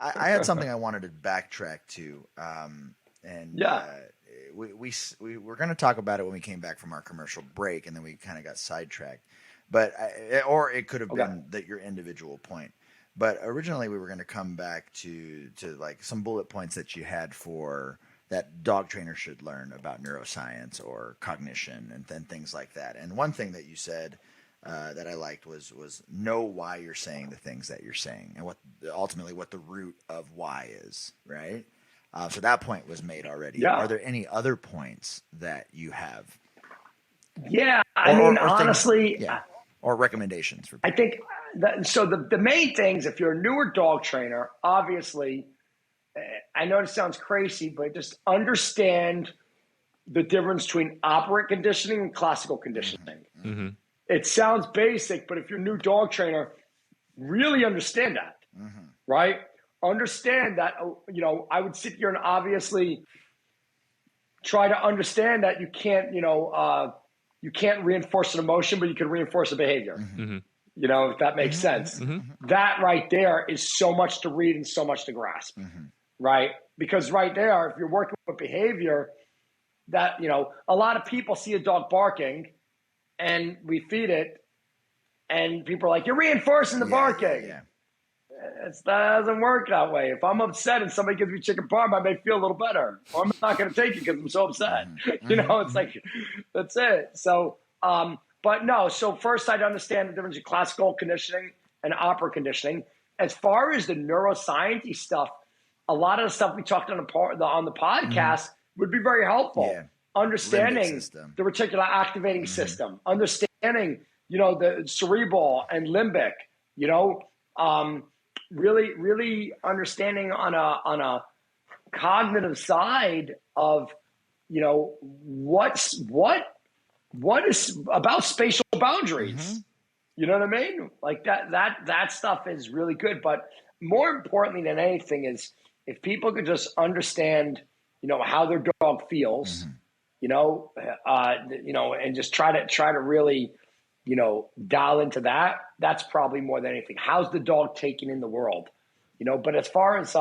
I had something I wanted to backtrack to, and Yeah. we're going to talk about it when we came back from our commercial break, and then we kind of got sidetracked. But or it could have been your individual point. But originally, we were going to come back to like some bullet points that you had for that dog trainers should learn about neuroscience or cognition and then things like that. And one thing that you said that I liked was know why you're saying the things that you're saying and what the root of why is, right? So that point was made already. Yeah. Are there any other points that you have? Yeah, honestly, or recommendations for people? I think the main things, if you're a newer dog trainer, obviously, I know it sounds crazy, but just understand the difference between operant conditioning and classical conditioning. Mm-hmm. It sounds basic, but if you're a new dog trainer, really understand that, right? Understand that, I would sit here and obviously try to understand that you can't reinforce an emotion, but you can reinforce a behavior. Mm-hmm. If that makes sense. Mm-hmm. That right there is so much to read and so much to grasp, right? Because right there, if you're working with behavior, that, a lot of people see a dog barking and we feed it and people are like, you're reinforcing the barking. Yeah. That doesn't work that way. If I'm upset and somebody gives me chicken parm, I may feel a little better. Or I'm not going to take it because I'm so upset. It's like, that's it. So, but no. So first I'd understand the difference in classical conditioning and opera conditioning. As far as the neuroscience stuff, a lot of the stuff we talked on the podcast would be very helpful. Yeah. Understanding the reticular activating system, understanding, the cerebral and limbic, really, really understanding on a cognitive side of, what is about spatial boundaries. You know what I mean? Like that stuff is really good. But more importantly than anything is if people could just understand, how their dog feels, and just try to really, dial into that. That's probably more than anything. How's the dog taking in the world? But as far as,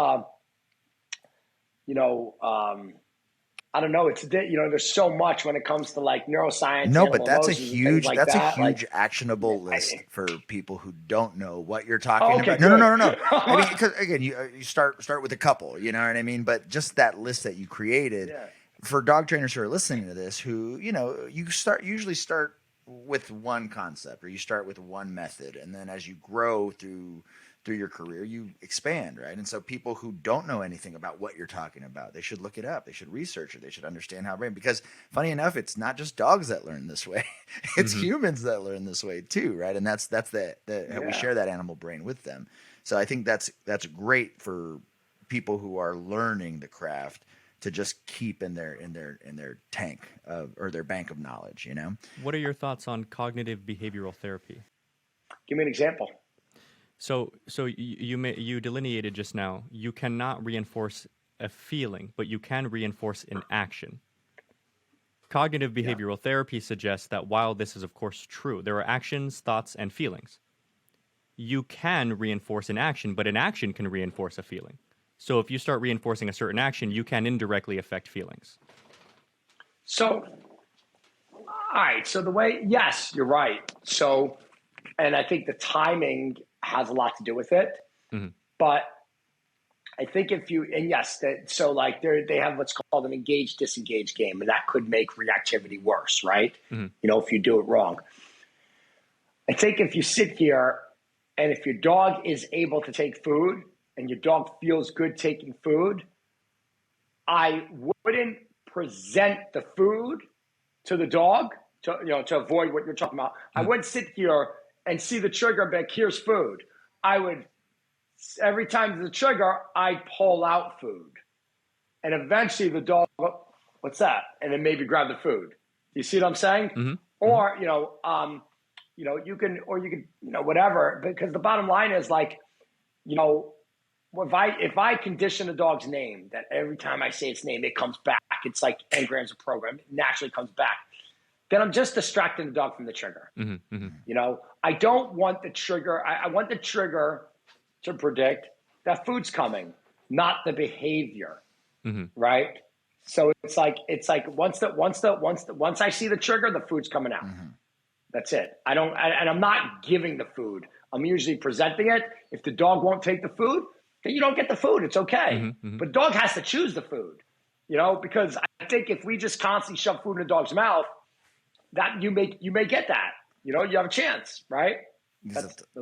I don't know. It's, there's so much when it comes to like neuroscience. No, but that's a huge, like actionable list for people who don't know what you're talking about. No. I mean, because again, you start with a couple, you know what I mean? But just that list that you created for dog trainers who are listening to this, who, you usually start with one concept or you start with one method. And then as you grow through your career, you expand, right? And so people who don't know anything about what you're talking about, they should look it up. They should research it. They should understand how brain, because funny enough, it's not just dogs that learn this way. It's humans that learn this way too, right? And that's we share that animal brain with them. So I think that's great for people who are learning the craft to just keep in their tank or their bank of knowledge, What are your thoughts on cognitive behavioral therapy? Give me an example. So you delineated just now, you cannot reinforce a feeling, but you can reinforce an action. Cognitive behavioral therapy suggests that while this is of course true, there are actions, thoughts, and feelings. You can reinforce an action, but an action can reinforce a feeling. So if you start reinforcing a certain action, you can indirectly affect feelings. So, all right. So yes, you're right. So, and I think the timing has a lot to do with it. But I think they have what's called an engage-disengage game, and that could make reactivity worse, right? If you do it wrong. I think if you sit here and if your dog is able to take food and your dog feels good taking food, I wouldn't present the food to the dog to avoid what you're talking about. I wouldn't sit here and see the trigger and be like, here's food. I would, every time the trigger, I'd pull out food. And eventually the dog, what's that? And then maybe grab the food. You see what I'm saying? Or, you can, whatever. Because the bottom line is like, if I condition a dog's name, that every time I say its name, it comes back. It's like engrams a program. It naturally comes back. Then I'm just distracting the dog from the trigger. I don't want the trigger. I want the trigger to predict that food's coming, not the behavior, right? So it's like once I see the trigger, the food's coming out. That's it. And I'm not giving the food. I'm usually presenting it. If the dog won't take the food, then you don't get the food. It's okay. But dog has to choose the food, because I think if we just constantly shove food in a dog's mouth, that you may get that. You have a chance, right?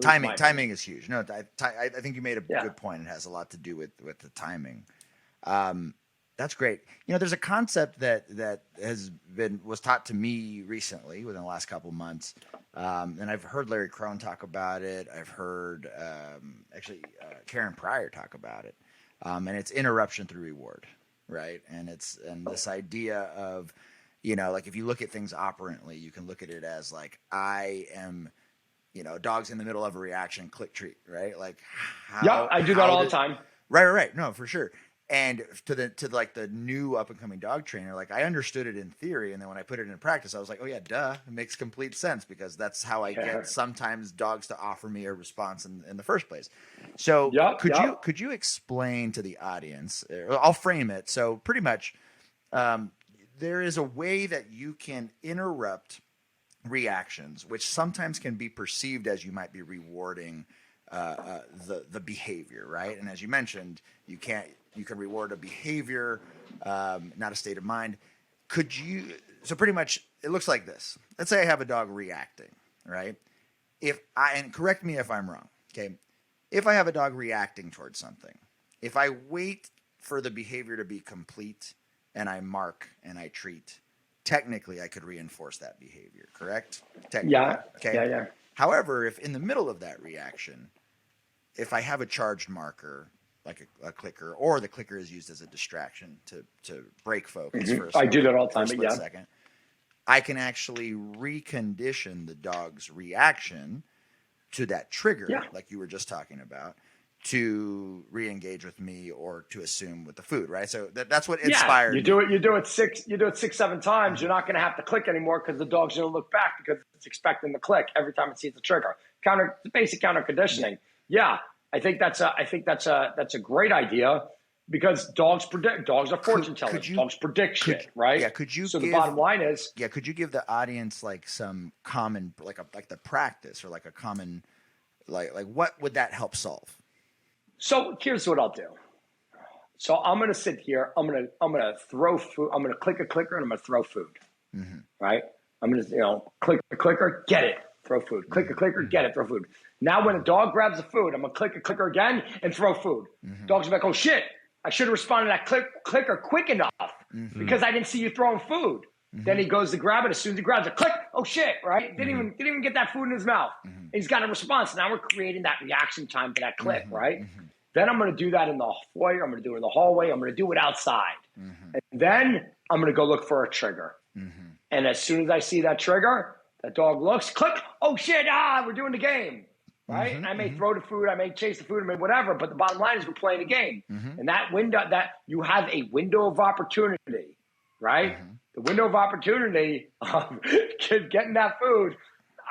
Timing is huge. No, I think you made a good point. It has a lot to do with the timing. That's great. There's a concept that was taught to me recently within the last couple of months, and I've heard Larry Crone talk about it. I've heard Karen Pryor talk about it, and it's interruption through reward, right? And this idea of, like if you look at things operantly, you can look at it as like I am. Dog's in the middle of a reaction, click treat, right? Like, I do that all the time. Right. No, for sure. And to the new up and coming dog trainer, like I understood it in theory, and then when I put it in practice, I was like, oh yeah, duh, it makes complete sense because that's how I get sometimes dogs to offer me a response in the first place. So could you explain to the audience? I'll frame it. So pretty much, there is a way that you can interrupt reactions, which sometimes can be perceived as you might be rewarding the behavior, right? And as you mentioned, you can reward a behavior, not a state of mind. So pretty much it looks like this. Let's say I have a dog reacting, right? And correct me if I'm wrong, okay? If I have a dog reacting towards something, if I wait for the behavior to be complete and I mark and I treat, technically I could reinforce that behavior, correct? Yeah. Okay. Yeah. However, if in the middle of that reaction, if I have a charged marker, like a clicker, or the clicker is used as a distraction to break focus for I do that all the time, split second, I can actually recondition the dog's reaction to that trigger, like you were just talking about, to re-engage with me or to assume with the food, right? So that's what inspired me. You do it 6, 7 times. You're not going to have to click anymore because the dog's going to look back because it's expecting the click every time it sees the trigger. Basic counter conditioning. Yeah, I think that's a great idea because dogs are fortune tellers. Dogs predict shit, right? Yeah. The bottom line is, could you give the audience like some common, like the practice or like a common, like what would that help solve? So here's what I'll do. So I'm going to sit here. I'm going to throw food. I'm going to click a clicker and I'm going to throw food. Right? I'm going to click a clicker, get it, throw food. Click a clicker, get it, throw food. Now when a dog grabs the food, I'm going to click a clicker again and throw food. Dog's like, oh shit, I should have responded to that clicker quick enough because I didn't see you throwing food. Then he goes to grab it. As soon as he grabs it, click, oh shit, right? Didn't even get that food in his mouth. He's got a response. Now we're creating that reaction time to that click, right? Then I'm going to do that in the foyer. I'm going to do it in the hallway. I'm going to do it outside. And then I'm going to go look for a trigger. And as soon as I see that trigger, the dog looks, click, oh shit, we're doing the game, right? And I may throw the food, I may chase the food, I may whatever, but the bottom line is we're playing a game. And that window, that you have a window of opportunity, right? The window of opportunity of getting that food,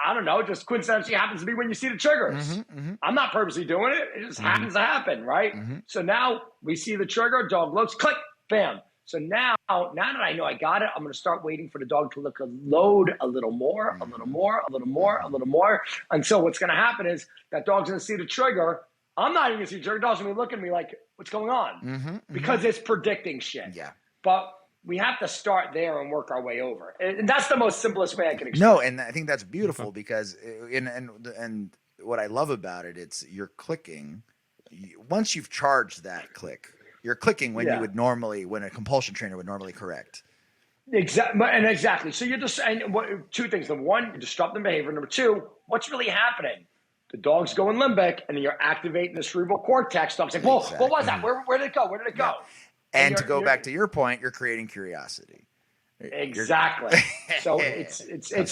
I don't know, just coincidentally happens to be when you see the triggers. I'm not purposely doing it. It just happens to happen, right? So now we see the trigger, dog looks, click, bam. So now that I know I got it, I'm going to start waiting for the dog to load a little more, a little more, a little more, a little more. Until what's going to happen is that dog's going to see the trigger. I'm not even going to see the trigger. Dog's going to be looking at me like, what's going on? Because it's predicting shit. Yeah. But we have to start there and work our way over. And that's the most simplest way I can explain. No, and I think that's beautiful because and what I love about it, it's you're clicking. Once you've charged that click, you're clicking when you would normally, when a compulsion trainer would normally correct. Exactly. So you're just saying two things. Number one, you're disrupting behavior. Number two, what's really happening? The dog's going limbic, and then you're activating the cerebral cortex. Dog's like, whoa, what was that? Where did it go? Where did it go? And to go back to your point, you're creating curiosity. Exactly. So it's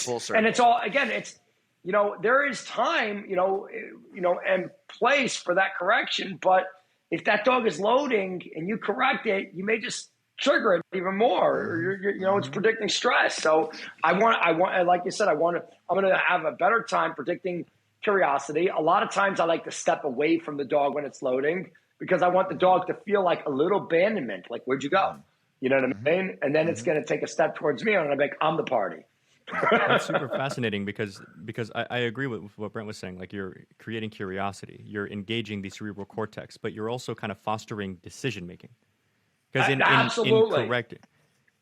full circle. And it's all, again, it's, there is time, and place for that correction. But if that dog is loading and you correct it, you may just trigger it even more. Or it's predicting stress. So I want, like you said, I'm going to have a better time predicting curiosity. A lot of times I like to step away from the dog when it's loading, because I want the dog to feel like a little abandonment. Like, where'd you go? You know what I mean? And then it's going to take a step towards me, and I'm like, I'm the party. That's super fascinating because I agree with what Brent was saying. Like, you're creating curiosity, you're engaging the cerebral cortex, but you're also kind of fostering decision making. Because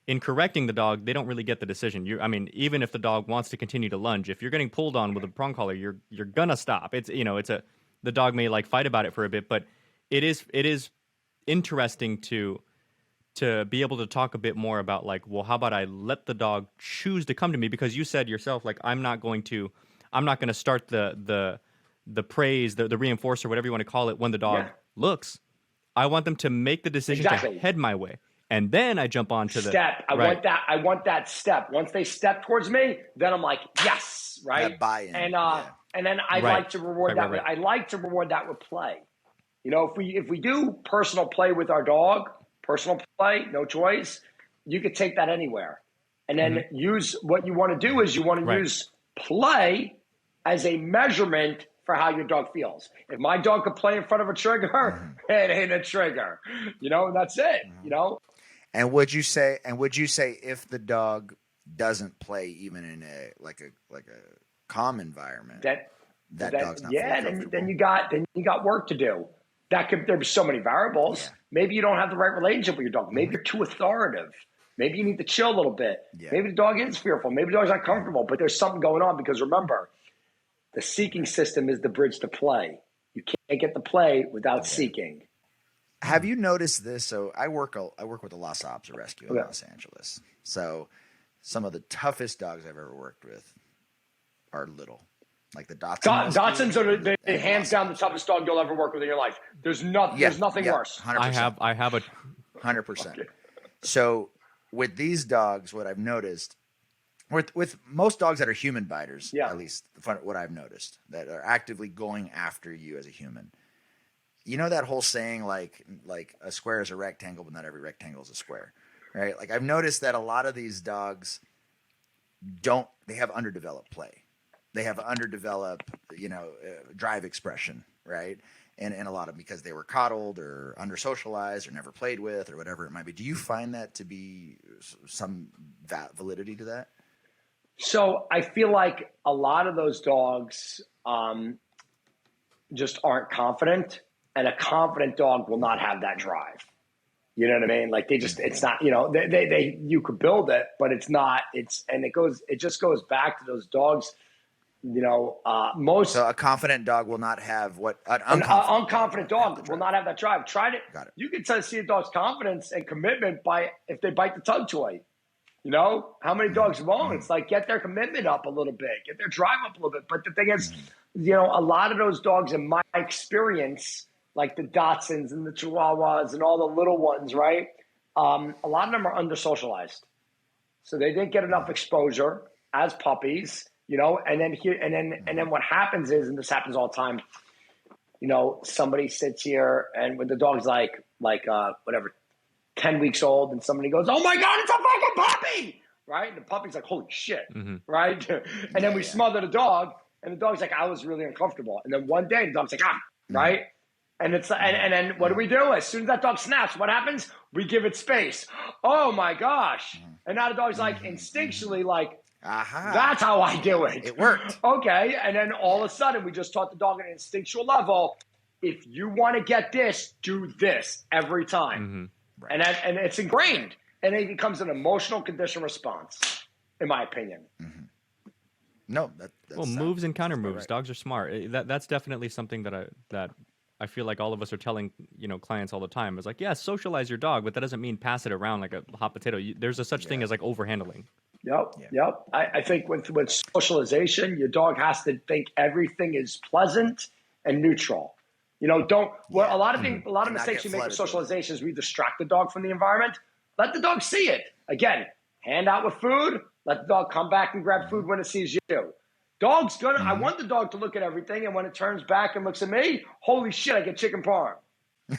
in correcting the dog, they don't really get the decision. Even if the dog wants to continue to lunge, if you're getting pulled on with a prong collar, you're gonna stop. The dog may like fight about it for a bit, but it is interesting to be able to talk a bit more about, like, well, how about I let the dog choose to come to me? Because you said yourself, like, I'm not going to start the praise, the reinforcer, whatever you want to call it, when the dog looks. I want them to make the decision to head my way, and then I jump onto the step. I want that step. Once they step towards me, then I'm like, yes, right. That buy-in. And then I like to reward that. I like to reward that with play. If we do personal play with our dog. Personal play, no choice. You could take that anywhere. And then use what you want to do is you want to use play as a measurement for how your dog feels. If my dog could play in front of a trigger, it ain't a trigger. That's it. And would you say if the dog doesn't play even in a calm environment, that dog's not then you got work to do. There's so many variables. Yeah. Maybe you don't have the right relationship with your dog. Maybe you're too authoritative. Maybe you need to chill a little bit. Yeah. Maybe the dog is fearful. Maybe the dog's uncomfortable, but there's something going on, because remember, the seeking system is the bridge to play. You can't get the play without seeking. Have you noticed this? So I work with the Los Ops Rescue in Los Angeles. So some of the toughest dogs I've ever worked with are little. Like the Dachshunds. Dachshunds are the hands down the toughest dog you'll ever work with in your life. There's nothing worse. 100%. I have a 100%. So with these dogs, what I've noticed, with most dogs that are human biters, at least what I've noticed, that are actively going after you as a human. You know that whole saying, like a square is a rectangle, but not every rectangle is a square, right? Like, I've noticed that a lot of these dogs they have underdeveloped play. They have underdeveloped, drive expression, right? And a lot of because they were coddled or under-socialized or never played with or whatever it might be. Do you find that to be some validity to that? So I feel like a lot of those dogs just aren't confident, and a confident dog will not have that drive. You know what I mean? Like, it's not, you could build it, but it's not, it just goes back to those dogs. So a confident dog will not have an unconfident dog will not have that drive. Got it. You can see a dog's confidence and commitment if they bite the tug toy. How many dogs won't? It's like, get their commitment up a little bit, get their drive up a little bit. But the thing is, a lot of those dogs, in my experience, like the Dachshunds and the Chihuahuas and all the little ones, right? A lot of them are under socialized, so they didn't get enough exposure as puppies. And then what happens is, and this happens all the time, somebody sits here and when the dog's like 10 weeks old, and somebody goes, "Oh my God, it's a fucking puppy!" Right? And the puppy's like, "Holy shit!" Right? And then we smother the dog, and the dog's like, "I was really uncomfortable." And then one day the dog's like, right? And it's and then what do we do? As soon as that dog snaps, what happens? We give it space. Oh my gosh! And now the dog's like instinctually like, that's how I do it. It worked. Okay. And then all of a sudden, we just taught the dog at an instinctual level, if you want to get this, do this every time. Right. And it's ingrained. And it becomes an emotional condition response, in my opinion. No, that's moves and counter moves. Right. Dogs are smart. That's definitely something that I feel like all of us are telling clients all the time. Is like, socialize your dog, but that doesn't mean pass it around like a hot potato. There's a such thing as like overhandling. Yep. I think with socialization, your dog has to think everything is pleasant and neutral. A lot of mistakes we make with socialization is we distract the dog from the environment. Let the dog see it. Again, hand out with food. Let the dog come back and grab food when it sees you. Dog's gonna. I want the dog to look at everything, and when it turns back and looks at me, holy shit, I get chicken parm.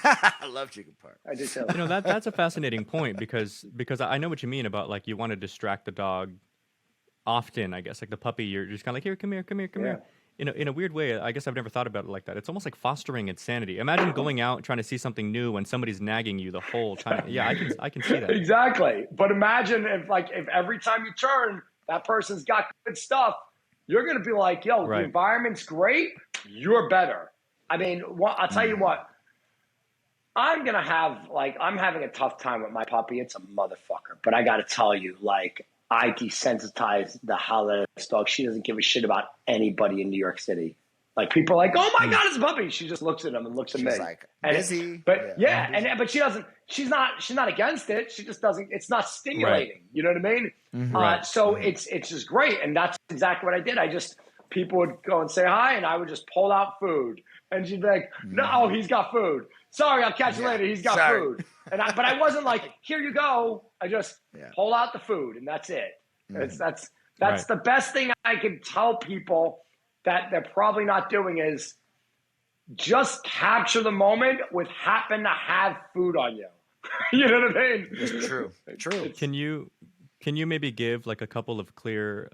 I love chicken parm. I do too. That's a fascinating point because I know what you mean about, like, you want to distract the dog often. I guess like the puppy, you're just kind of like, here, come here. in a weird way, I guess I've never thought about it like that. It's almost like fostering insanity. Imagine going out trying to see something new and somebody's nagging you the whole time. Yeah, I can see that. Exactly. But imagine if every time you turn, that person's got good stuff, you're going to be like, yo, the environment's great. You're better. I mean, I'll tell you what. I'm having a tough time with my puppy. It's a motherfucker. But I got to tell you, like, I desensitized the hell out of this dog. She doesn't give a shit about anybody in New York City. Like, people are like, oh my God, it's a puppy. She just looks at him and looks at me. She's like, busy. But but she doesn't, she's not against it. She just doesn't, it's not stimulating. Right. You know what I mean? Mm-hmm. So it's just great. And that's exactly what I did. People would go and say hi, and I would just pull out food. And she'd be like, no, he's got food. Sorry, I'll catch you later. He's got food. But I wasn't like, here you go. I just pull out the food, and that's it. That's the best thing I can tell people that they're probably not doing is just capture the moment with happen to have food on you. You know what I mean? It's true. Can you maybe give like a couple of clear,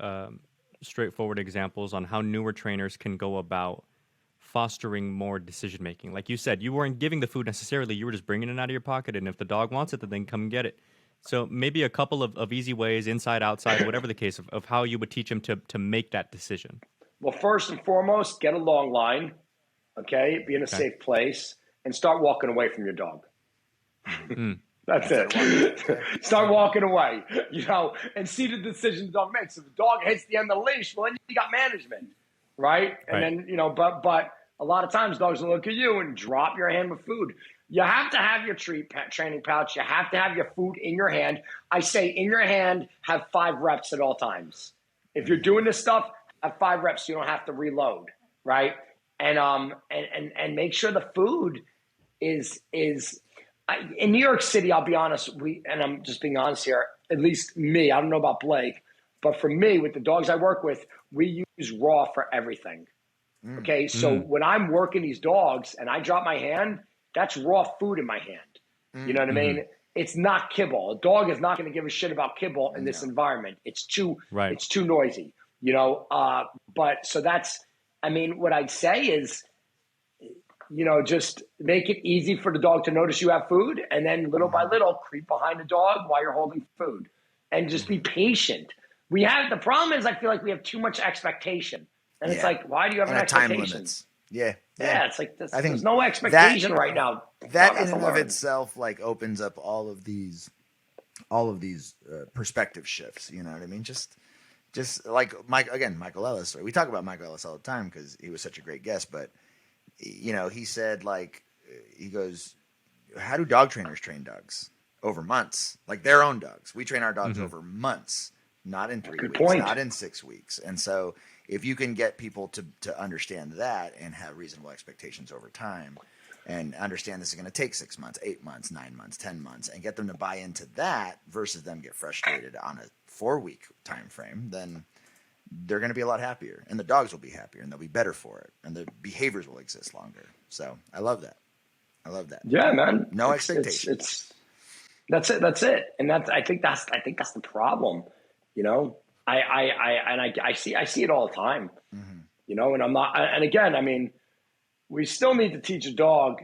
straightforward examples on how newer trainers can go about fostering more decision making? Like you said, you weren't giving the food necessarily, you were just bringing it out of your pocket, and if the dog wants it, then they can come and get it. So maybe a couple of easy ways, inside, outside, whatever the case, of how you would teach them to make that decision. Well, first and foremost, get a long line, okay? Be in a safe place, and start walking away from your dog. That's it. Start walking away, and see the decision the dog makes. If the dog hits the end of the leash, well, then you got management, right? And then, but a lot of times dogs will look at you and drop your hand with food. You have to have your training pouch. You have to have your food in your hand. I say in your hand, have 5 reps at all times. If you're doing this stuff, have 5 reps so you don't have to reload, right? And make sure the food is in New York City, I'll be honest, and I'm just being honest here, at least me, I don't know about Blake, but for me, with the dogs I work with, we use raw for everything. Okay, so when I'm working these dogs and I drop my hand, that's raw food in my hand. You know what I mean? It's not kibble. A dog is not going to give a shit about kibble in this environment. It's too noisy, but so that's, what I'd say is, just make it easy for the dog to notice you have food, and then little by little creep behind the dog while you're holding food, and just be patient. The problem is I feel like we have too much expectation, and it's like, why do you have an expectation? Time limits. Yeah. It's like I think there's no expectation right now. That in and of itself like opens up all of these perspective shifts. You know what I mean? Just like Michael Ellis. Right? We talk about Michael Ellis all the time because he was such a great guest, but. He said, he goes, how do dog trainers train dogs? Over months, like their own dogs. We train our dogs over months, not in 3 weeks, not in 6 weeks. And so if you can get people to understand that and have reasonable expectations over time and understand this is going to take 6 months, 8 months, 9 months, 10 months, and get them to buy into that versus them get frustrated on a 4-week time frame, then they're going to be a lot happier, and the dogs will be happier, and they'll be better for it, and the behaviors will exist longer. So I love that. Yeah, man. No expectations. That's it. And I think that's the problem. I see it all the time. And I'm not. And again, we still need to teach a dog,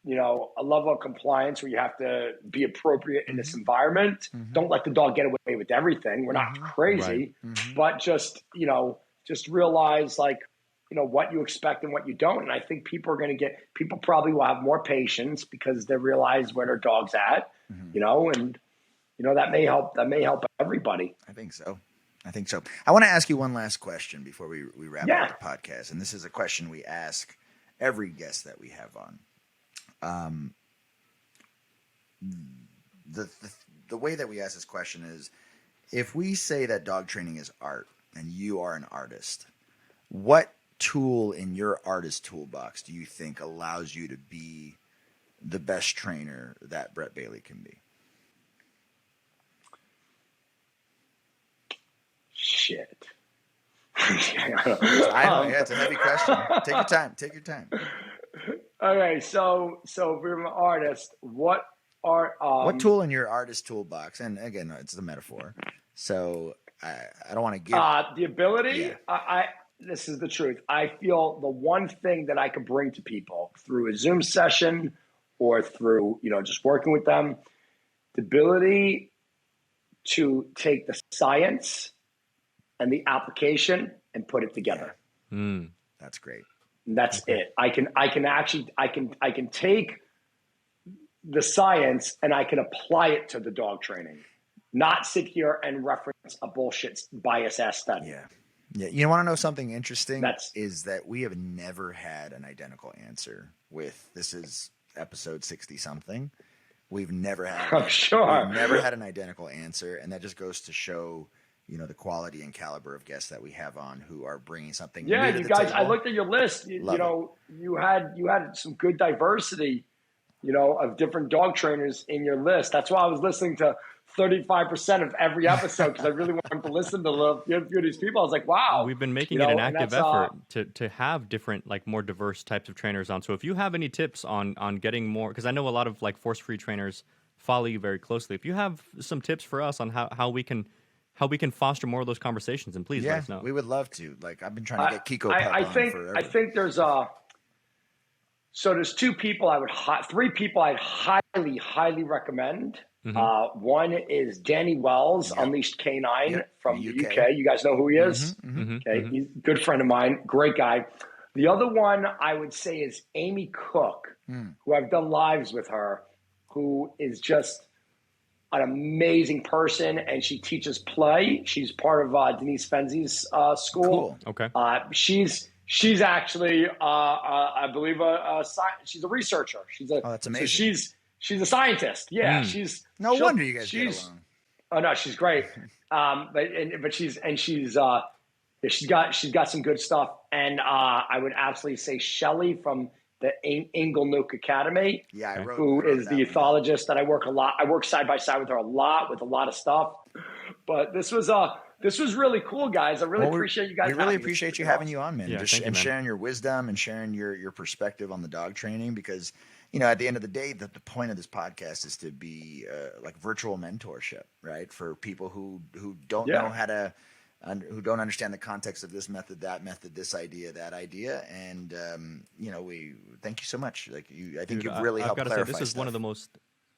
a level of compliance where you have to be appropriate in this environment. Don't let the dog get away with everything. We're not crazy, but just realize what you expect and what you don't. And I think people probably will have more patience because they realize where their dog's at, and that may help everybody. I think so. I want to ask you one last question before we wrap up the podcast. And this is a question we ask every guest that we have on. The way that we ask this question is, if we say that dog training is art and you are an artist, what tool in your artist toolbox do you think allows you to be the best trainer that Brent Bailey can be? Shit. I know. Yeah, it's a heavy question. Take your time. Okay, so if we're an artist, what tool in your artist toolbox? And again, it's a metaphor, so I don't want to give the ability. Yeah. this is the truth. I feel the one thing that I could bring to people through a Zoom session or through, just working with them, the ability to take the science and the application and put it together. That's great. And that's it. I can take the science and I can apply it to the dog training, not sit here and reference a bullshit bias ass study. Yeah. You want to know something interesting? Is that we have never had an identical answer this is episode 60 something. We've never had, we've never had an identical answer. And that just goes to show, the quality and caliber of guests that we have on who are bringing something new to the guys, table. I looked at your list, you had some good diversity, of different dog trainers in your list. That's why I was listening to 35% of every episode, because I really wanted to listen to a few of these people. I was like, wow. We've been making it an active effort to have different, more diverse types of trainers on. So if you have any tips on getting more, because I know a lot of force-free trainers follow you very closely. If you have some tips for us on how we can foster more of those conversations, and please let us know. We would love to. I've been trying to get Kiko Pep on forever. I think there's there's three people I'd highly recommend. One is Danny Wells, Unleashed Canine from the UK. You guys know who he is? Okay, he's a good friend of mine, great guy. The other one I would say is Amy Cook, who I've done lives with her, who is just an amazing person, and she teaches play. She's part of Denise Fenzi's school. Cool. Okay. She's actually, I believe, she's a researcher. That's amazing. So she's a scientist. Yeah, no wonder you guys get along. Oh no, she's great. But she's got some good stuff. And I would absolutely say Shelley from the Inglenook Academy. Yeah, who is the ethologist that I work side by side with her a lot with a lot of stuff. But this was really cool, guys. I really appreciate you guys. We really appreciate you having you on, man. Yeah, sharing your wisdom and sharing your perspective on the dog training, because at the end of the day, the point of this podcast is to be virtual mentorship, right? For people who don't know how to, who don't understand the context of this method, that method, this idea, that idea, and we thank you so much. I think you've really helped clarify. This is stuff.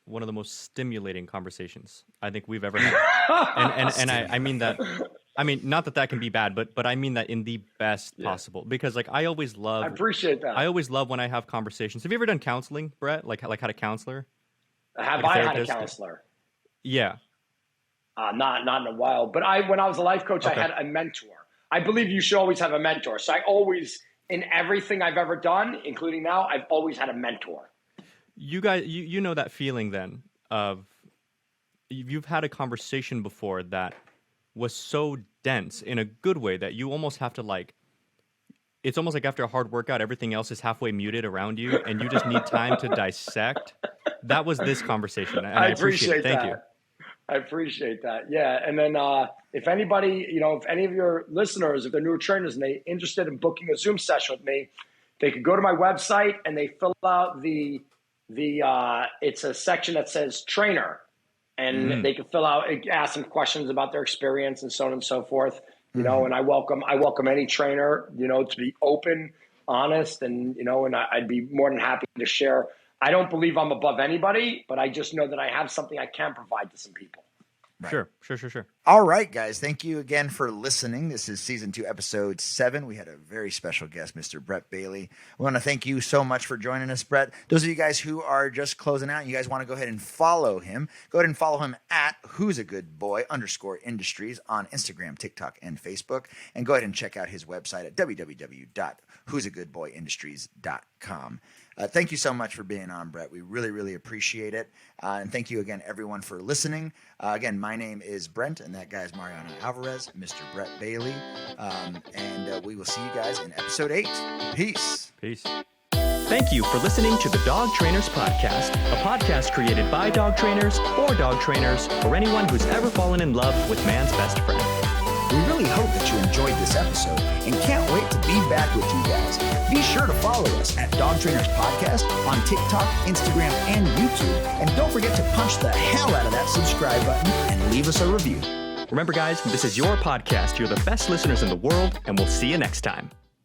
one of the most stimulating conversations I think we've ever had, and I mean that. I mean, not that can be bad, but I mean that in the best possible, because I always love. I appreciate that. I always love when I have conversations. Have you ever done counseling, Brett? Like had a counselor? Have I had a counselor? Yeah. Not in a while, but when I was a life coach, I had a mentor. I believe you should always have a mentor. So I always, in everything I've ever done, including now, I've always had a mentor. You guys, you know that feeling then of you've had a conversation before that was so dense in a good way that you almost have to it's almost like after a hard workout, everything else is halfway muted around you and you just need time to dissect. That was this conversation. And I appreciate it. Thank you. I appreciate that. Yeah. And then if anybody, if any of your listeners, if they're newer trainers and they're interested in booking a Zoom session with me, they could go to my website and they fill out it's a section that says trainer. And they can fill out, ask some questions about their experience and so on and so forth, and I welcome any trainer, to be open, honest, and, and I'd be more than happy to share. I don't believe I'm above anybody, but I just know that I have something I can provide to some people. Right. Sure. All right, guys. Thank you again for listening. This is season 2, episode 7. We had a very special guest, Mr. Brett Bailey. We want to thank you so much for joining us, Brett. Those of you guys who are just closing out, you guys want to go ahead and follow him. Go ahead and follow him at who'sagoodboy_industries on Instagram, TikTok, and Facebook. And go ahead and check out his website at www.who'sagoodboyindustries.com. Thank you so much for being on, Brett. We really, really appreciate it. And thank you again, everyone, for listening. Again, my name is Brent, and that guy is Mariano Alvarez, Mr. Brett Bailey. And we will see you guys in episode 8. Peace. Thank you for listening to the Dog Trainers Podcast, a podcast created by dog trainers, for dog trainers, or anyone who's ever fallen in love with man's best friend. We really hope that you enjoyed this episode and can't wait to be back with you guys. Be sure to follow us at Dog Trainers Podcast on TikTok, Instagram, and YouTube. And don't forget to punch the hell out of that subscribe button and leave us a review. Remember, guys, this is your podcast. You're the best listeners in the world, and we'll see you next time.